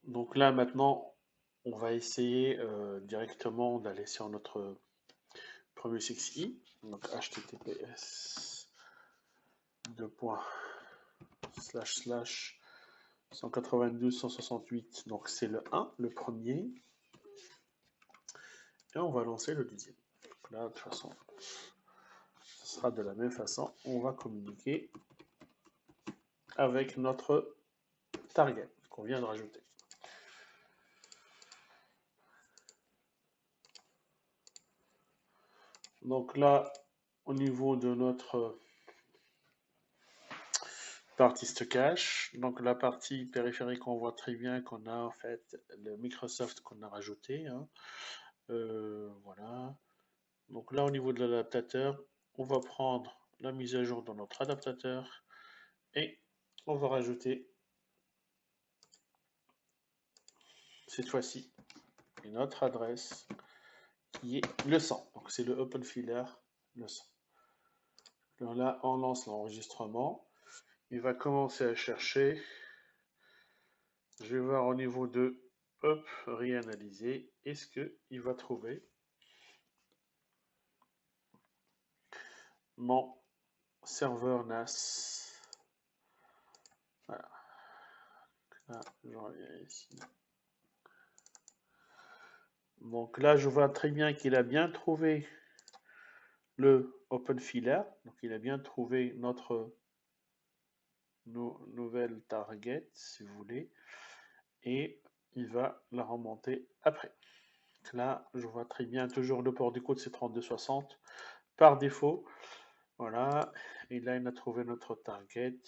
Donc là, maintenant, on va essayer directement d'aller sur notre premier CXI. Donc https 192.168. Donc c'est le 1, le premier. Et on va lancer le deuxième. Donc là, de toute façon, ce sera de la même façon. On va communiquer avec notre target qu'on vient de rajouter. Donc là, au niveau de notre partie stockage, donc la partie périphérique, on voit très bien qu'on a en fait le Microsoft qu'on a rajouté. Hein. Voilà. Donc là, au niveau de l'adaptateur, on va prendre la mise à jour dans notre adaptateur et on va rajouter cette fois-ci une autre adresse qui est le 100. Donc c'est le Open Filler le 100. Alors là, on lance l'enregistrement. Il va commencer à chercher. Je vais voir au niveau de hop, réanalyser. Est-ce qu'il va trouver mon serveur NAS? Voilà. Là, je reviens ici. Donc là, je vois très bien qu'il a bien trouvé le Open Filler. Donc il a bien trouvé notre nouvelle target, si vous voulez. Et il va la remonter après. Donc là, je vois très bien toujours le port du code, c'est 3260 par défaut. Voilà. Et là, il a trouvé notre target.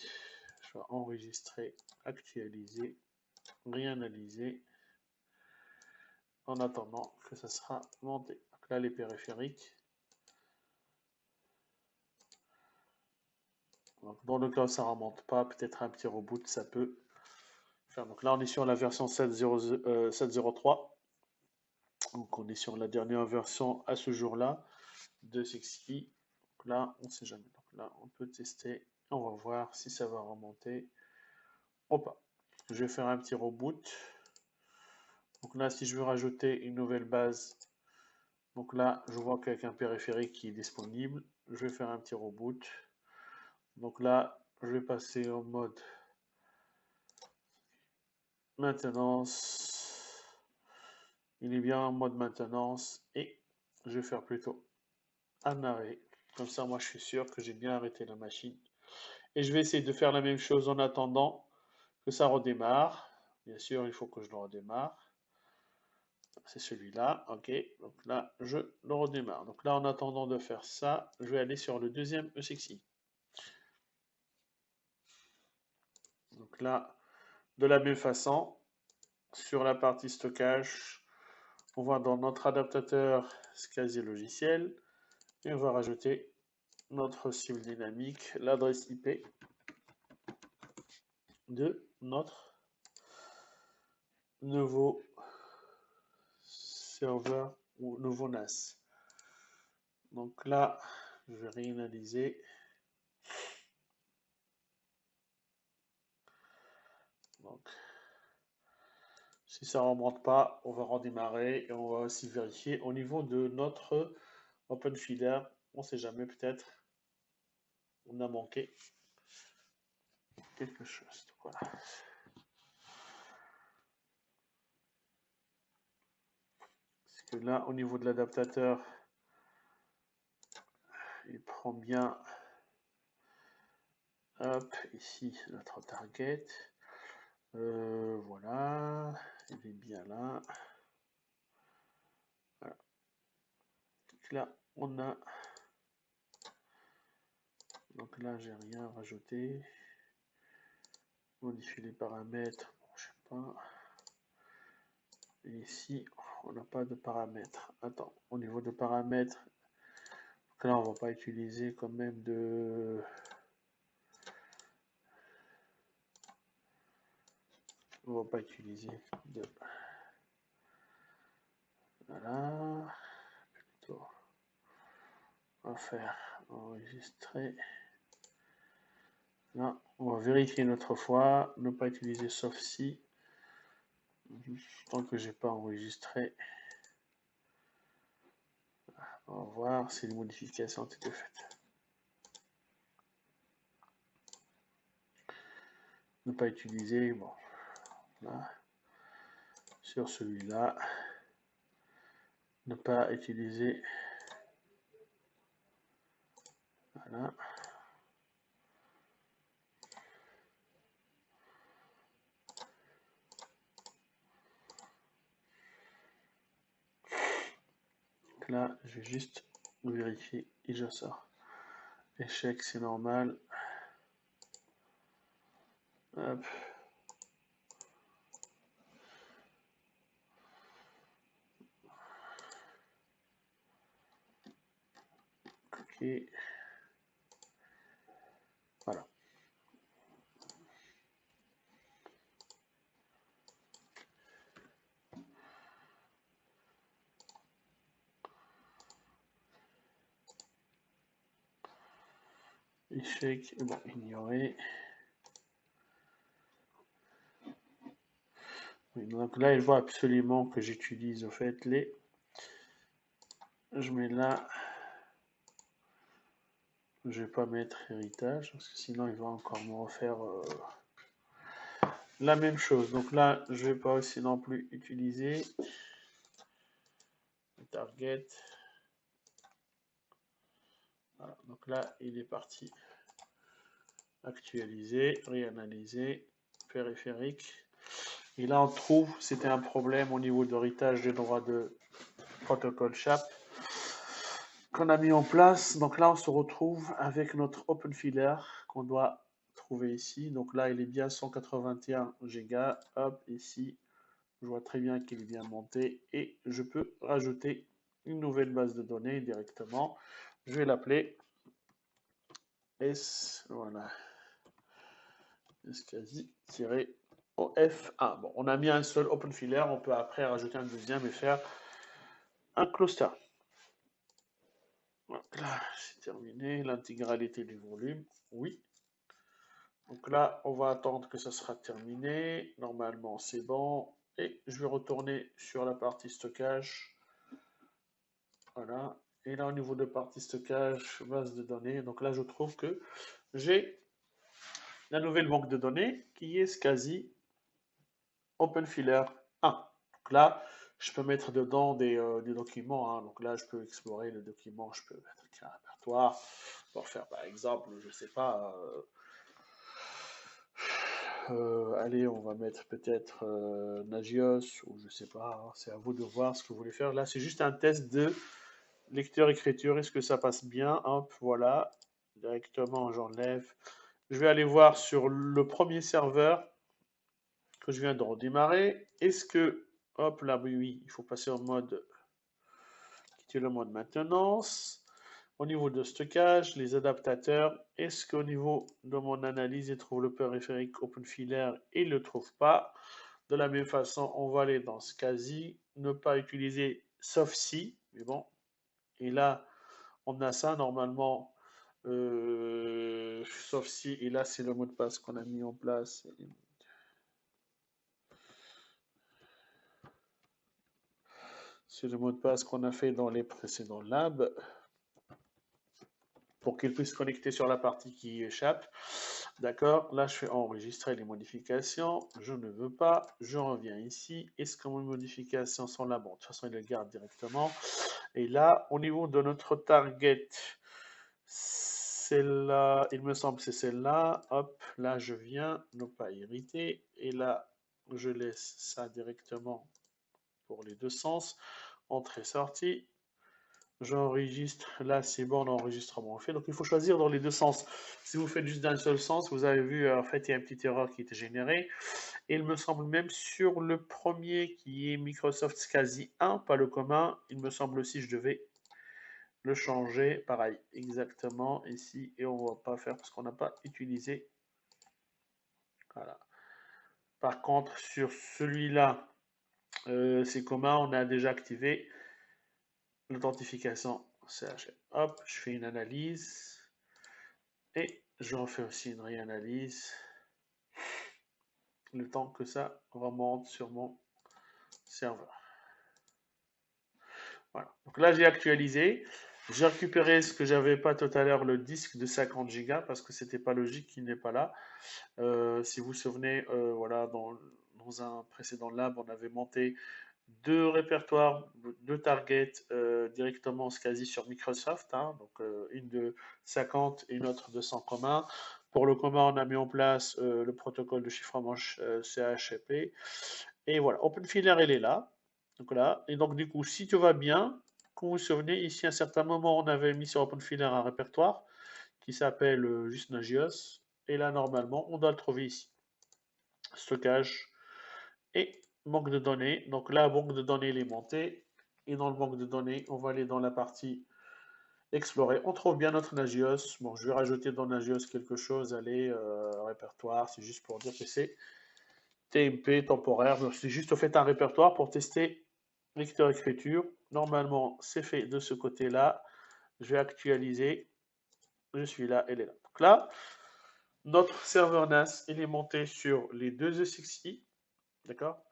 Je vais enregistrer, actualiser, réanalyser en attendant que ça sera monté. Donc là, les périphériques. Donc, dans le cas où ça ne remonte pas, peut-être un petit reboot, ça peut faire. Donc là, on est sur la version 7.0.3. Donc on est sur la dernière version à ce jour-là de Sixty. Donc là, on ne sait jamais. Donc là, on peut tester. On va voir si ça va remonter ou pas. Je vais faire un petit reboot. Donc là, si je veux rajouter une nouvelle base, donc là, je vois qu'avec un périphérique qui est disponible, je vais faire un petit reboot. Donc là, je vais passer en mode maintenance. Il est bien en mode maintenance et je vais faire plutôt un arrêt. Comme ça, moi, je suis sûr que j'ai bien arrêté la machine. Et je vais essayer de faire la même chose en attendant que ça redémarre. Bien sûr, il faut que je le redémarre. C'est celui-là, ok. Donc là, je le redémarre. Donc là, en attendant de faire ça, je vais aller sur le deuxième ESXi. Donc là, de la même façon, sur la partie stockage, on va dans notre adaptateur SCSI logiciel et on va rajouter notre cible dynamique, l'adresse IP de notre nouveau serveur ou nouveau NAS. Donc là, je vais réanalyser. Donc, si ça ne remonte pas, on va redémarrer et on va aussi vérifier au niveau de notre Open Feeder. On ne sait jamais, peut-être on a manqué quelque chose. Donc, voilà. Parce que là, au niveau de l'adaptateur, il prend bien. Hop, ici notre target. Voilà, il est bien là. Voilà. Donc là, on a. Donc là, j'ai rien rajouté. Modifier les paramètres. Bon, je sais pas. Et ici, on n'a pas de paramètres. Attends, au niveau de paramètres, là, on va pas utiliser quand même de. On va pas utiliser de. Voilà. Plutôt. On va faire enregistrer. Là, on va vérifier une autre fois. Ne pas utiliser sauf si. Tant que j'ai pas enregistré, on va voir si les modifications ont été faites. Ne pas utiliser, bon, là. Sur celui-là, ne pas utiliser, voilà. Donc là, je vais juste vérifier et je sors. Échec, c'est normal. Hop. Ok. Voilà. Échec, bon, ignorer. Oui, donc là, il voit absolument que j'utilise au fait les. Je mets là. Je vais pas mettre héritage parce que sinon il va encore me refaire la même chose. Donc là, je vais pas aussi non plus utiliser target. Voilà, donc là, il est parti. Actualiser, réanalyser, périphérique. Et là, on trouve, c'était un problème au niveau d'héritage des droits de protocole SHAP qu'on a mis en place. Donc là, on se retrouve avec notre OpenFiler qu'on doit trouver ici. Donc là, il est bien 181 Go. Hop, ici, je vois très bien qu'il est bien monté et je peux rajouter une nouvelle base de données directement. Je vais l'appeler S, voilà, SCSI-OF1. Bon, on a mis un seul OpenFiler, on peut après rajouter un deuxième et faire un cluster. Là, c'est terminé. L'intégralité du volume, oui. Donc là, on va attendre que ça sera terminé. Normalement, c'est bon. Et je vais retourner sur la partie stockage. Voilà. Et là, au niveau de partie stockage, base de données, donc là, je trouve que j'ai la nouvelle banque de données qui est SCSI OpenFiler 1. Donc là, je peux mettre dedans des documents. Hein. Donc là, je peux explorer le document. Je peux mettre un répertoire pour faire, par exemple, je ne sais pas. Allez, on va mettre peut-être Nagios ou je sais pas. Hein. C'est à vous de voir ce que vous voulez faire. Là, c'est juste un test de lecteur-écriture. Est-ce que ça passe bien? Hop, voilà. Directement, j'enlève. Je vais aller voir sur le premier serveur que je viens de redémarrer. Est-ce que, hop là, oui, il faut passer en mode, quitter le mode maintenance. Au niveau de stockage, les adaptateurs, est-ce qu'au niveau de mon analyse, il trouve le périphérique OpenFiler et il ne le trouve pas? De la même façon, on va aller dans SCSI, ne pas utiliser sauf si, mais bon. Et là, on a ça normalement, sauf si, et là, c'est le mot de passe qu'on a mis en place. C'est le mot de passe qu'on a fait dans les précédents labs pour qu'il puisse connecter sur la partie qui échappe. D'accord, là je fais enregistrer les modifications, je ne veux pas, je reviens ici, est-ce que mes modifications sont là? Bon, de toute façon il le garde directement. Et là, au niveau de notre target, celle-là, il me semble que c'est celle-là, hop, là je viens, ne pas irriter, et là je laisse ça directement pour les deux sens, entrée-sortie, j'enregistre, là c'est bon, l'enregistrement est fait. Donc il faut choisir dans les deux sens. Si vous faites juste d'un seul sens, vous avez vu, en fait, il y a une petite erreur qui était générée. Et il me semble même sur le premier qui est Microsoft SCSI 1, pas le commun, il me semble aussi je devais le changer. Pareil, exactement ici. Et on ne va pas faire parce qu'on n'a pas utilisé. Voilà. Par contre, sur celui-là, c'est commun, on a déjà activé l'authentification CHF. Hop, je fais une analyse. Et je refais aussi une réanalyse. Le temps que ça remonte sur mon serveur. Voilà. Donc là, j'ai actualisé. J'ai récupéré ce que j'avais pas tout à l'heure, le disque de 50 Go, parce que c'était pas logique qu'il n'est pas là. Si vous vous souvenez, voilà, dans un précédent lab, on avait monté deux répertoires, deux targets directement SCSI sur Microsoft, hein, donc une de 50 et une autre de 100 commun. Pour le commun, on a mis en place le protocole de chiffrement CHCP. Et voilà, OpenFilaire, elle est là. Donc là, et donc du coup, si tout va bien, quand vous vous souvenez, ici à un certain moment, on avait mis sur OpenFilaire un répertoire qui s'appelle juste Nagios. Et là, normalement, on doit le trouver ici. Stockage et banque de données. Donc là, banque de données, elle est montée. Et dans le banque de données, on va aller dans la partie explorer. On trouve bien notre Nagios. Bon, je vais rajouter dans Nagios quelque chose. Allez, répertoire, c'est juste pour dire que c'est TMP temporaire. C'est juste fait un répertoire pour tester lecteur-écriture. Normalement, c'est fait de ce côté-là. Je vais actualiser. Je suis là, elle est là. Donc là, notre serveur NAS, il est monté sur les deux ESXi, d'accord,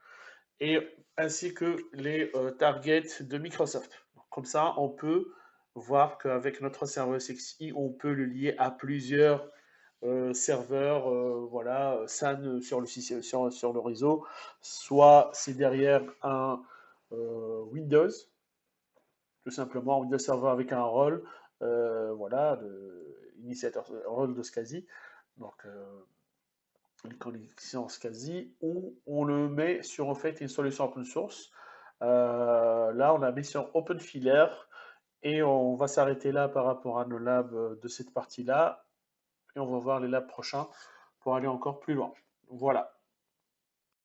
et ainsi que les targets de Microsoft. Comme ça, on peut voir qu'avec notre serveur ESXi, on peut le lier à plusieurs serveurs, voilà, SAN sur le réseau, soit c'est derrière un Windows, tout simplement, Windows Server avec un rôle, voilà, initiateur, rôle de SCSI, donc une connexion SCSI, où on le met sur en fait une solution open source. Là, on a mis sur OpenFilaire et on va s'arrêter là par rapport à nos labs de cette partie-là et on va voir les labs prochains pour aller encore plus loin. Voilà.